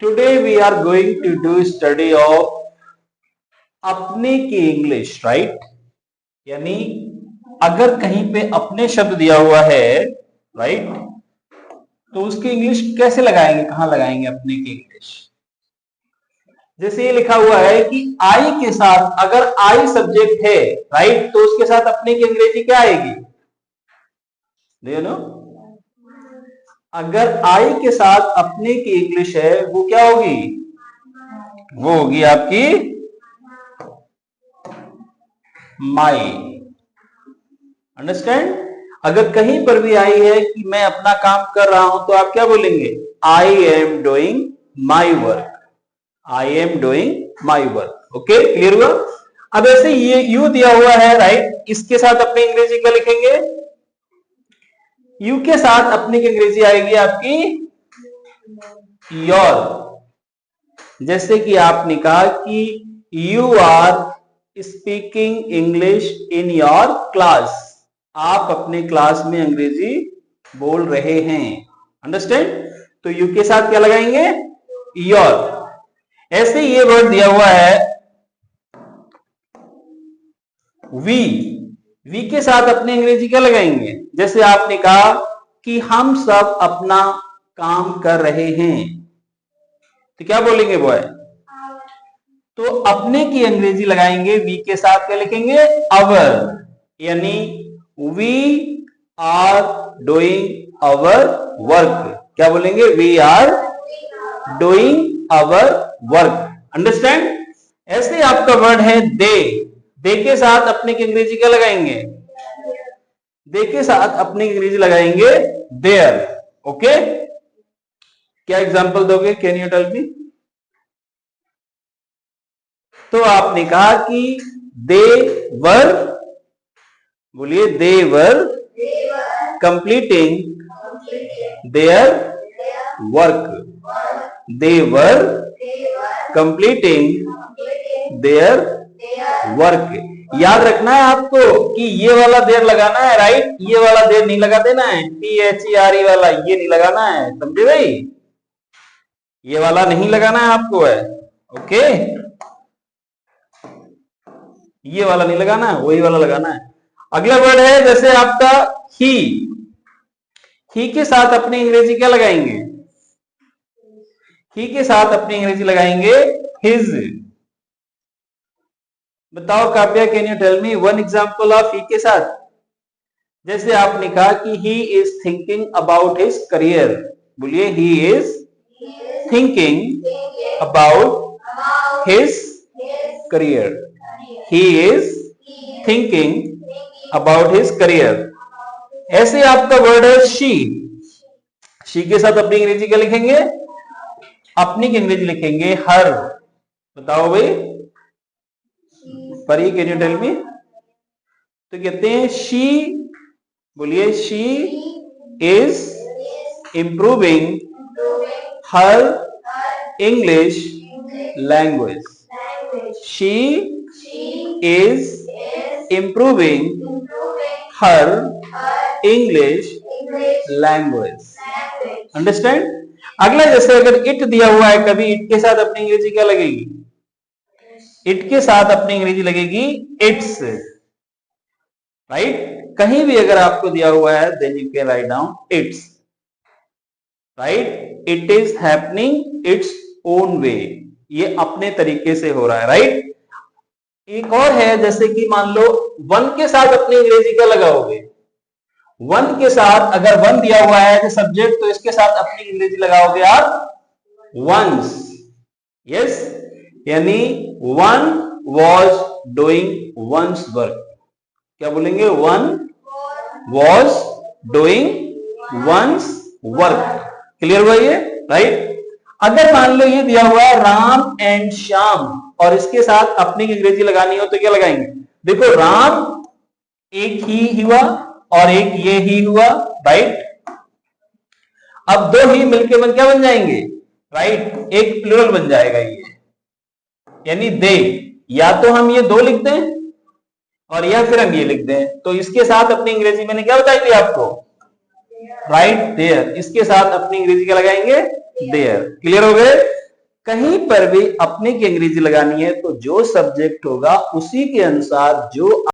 Today we are going to do study of अपने की English, right? यानी अगर कहीं पे अपने शब्द दिया हुआ है, राइट, तो उसकी इंग्लिश कैसे लगाएंगे, कहां लगाएंगे अपने की इंग्लिश? जैसे ये लिखा हुआ है कि आई के साथ अगर आई सब्जेक्ट है, राइट, तो उसके साथ अपने की अंग्रेजी क्या आएगी? Do you know? अगर आई के साथ अपने की इंग्लिश है वो क्या होगी? वो होगी आपकी माई। अंडरस्टैंड? अगर कहीं पर भी आई है कि मैं अपना काम कर रहा हूं तो आप क्या बोलेंगे? I am doing my work. I am doing my work. Okay, clear हुआ? अब ऐसे ये यू दिया हुआ है, राइट, इसके साथ अपनी अंग्रेजी क्या लिखेंगे? यू के साथ अपनी की अंग्रेजी आएगी आपकी योर। जैसे कि आपने कहा कि you are speaking English in your class. आप अपने क्लास में अंग्रेजी बोल रहे हैं। अंडरस्टैंड? तो यू के साथ क्या लगाएंगे? योर। ऐसे ये वर्ड दिया हुआ है वी। वी के साथ अपनी अंग्रेजी क्या लगाएंगे? जैसे आपने कहा कि हम सब अपना काम कर रहे हैं, तो क्या बोलेंगे बॉय? तो अपने की अंग्रेजी लगाएंगे वी के साथ, क्या लिखेंगे? अवर। यानी we are doing our work. क्या बोलेंगे? We are doing our work. Understand? ऐसे आपका वर्ड है दे। दे के साथ अपने की अंग्रेजी क्या लगाएंगे? दे के साथ अपनी अंग्रेजी लगाएंगे देयर। ओके, क्या एग्जांपल दोगे? Can you tell me? तो आपने कहा कि दे वर, बोलिए, they were completing their work. They were completing their work. याद रखना है आपको कि ये वाला देर लगाना है, राइट? ये वाला देर नहीं लगा देना है, THERE वाला ये नहीं लगाना है, समझे भाई? ये वाला नहीं लगाना है आपको, है ओके? ये वाला नहीं लगाना है, वही वाला लगाना है। अगला वर्ड है जैसे आपका ही। ही के साथ अपनी अंग्रेजी क्या लगाएंगे? ही के साथ अपनी अंग्रेजी लगाएंगे हिज। बताओ Kavya, can you tell me one example of he के साथ? जैसे आपने कहा कि he is thinking about his career. बोलिए, he is thinking about his career. He is thinking about his career. ऐसे आपका वर्ड है शी। शी के साथ अपनी अंग्रेजी क्या लिखेंगे? अपनी की अंग्रेजी लिखेंगे हर। बताओ भाई, परी, कैन यू टेल मी? तो कहते हैं शी, बोलिए, she is improving her English language. She is improving her English language. Understand? अगला जैसे अगर इट दिया हुआ है, कभी इट के साथ अपनी अंग्रेजी क्या लगेगी? इट के साथ अपनी अंग्रेजी लगेगी इट्स, राइट? कहीं भी अगर आपको दिया हुआ है then you can write down its, right? It is happening its own way. ये अपने तरीके से हो रहा है, राइट? एक और है जैसे कि मान लो वन के साथ अपनी अंग्रेजी क्या लगाओगे? वन के साथ अगर वन दिया हुआ है सब्जेक्ट, तो इसके साथ अपनी अंग्रेजी लगाओगे आप वंस। यस, यानी one was doing once work. क्या बोलेंगे? One was doing once work. Clear हुआ ये, राइट? अगर मान लो ये दिया हुआ है राम एंड श्याम और इसके साथ अपनी अंग्रेजी लगानी हो तो क्या लगाएंगे? देखो, राम एक ही हुआ और एक ये ही हुआ, राइट? अब दो ही मिलके क्या बन जाएंगे? राइट, एक प्लूरल बन जाएगा ये, यानी दे। या तो हम ये दो लिख दें और या फिर हम ये लिख दें। तो इसके साथ अपनी अंग्रेजी मैंने क्या बताई थी आपको? Right, there. इसके साथ अपनी अंग्रेजी क्या लगाएंगे? देयर। क्लियर हो गए? कहीं पर भी अपने की अंग्रेजी लगानी है तो जो सब्जेक्ट होगा उसी के अनुसार जो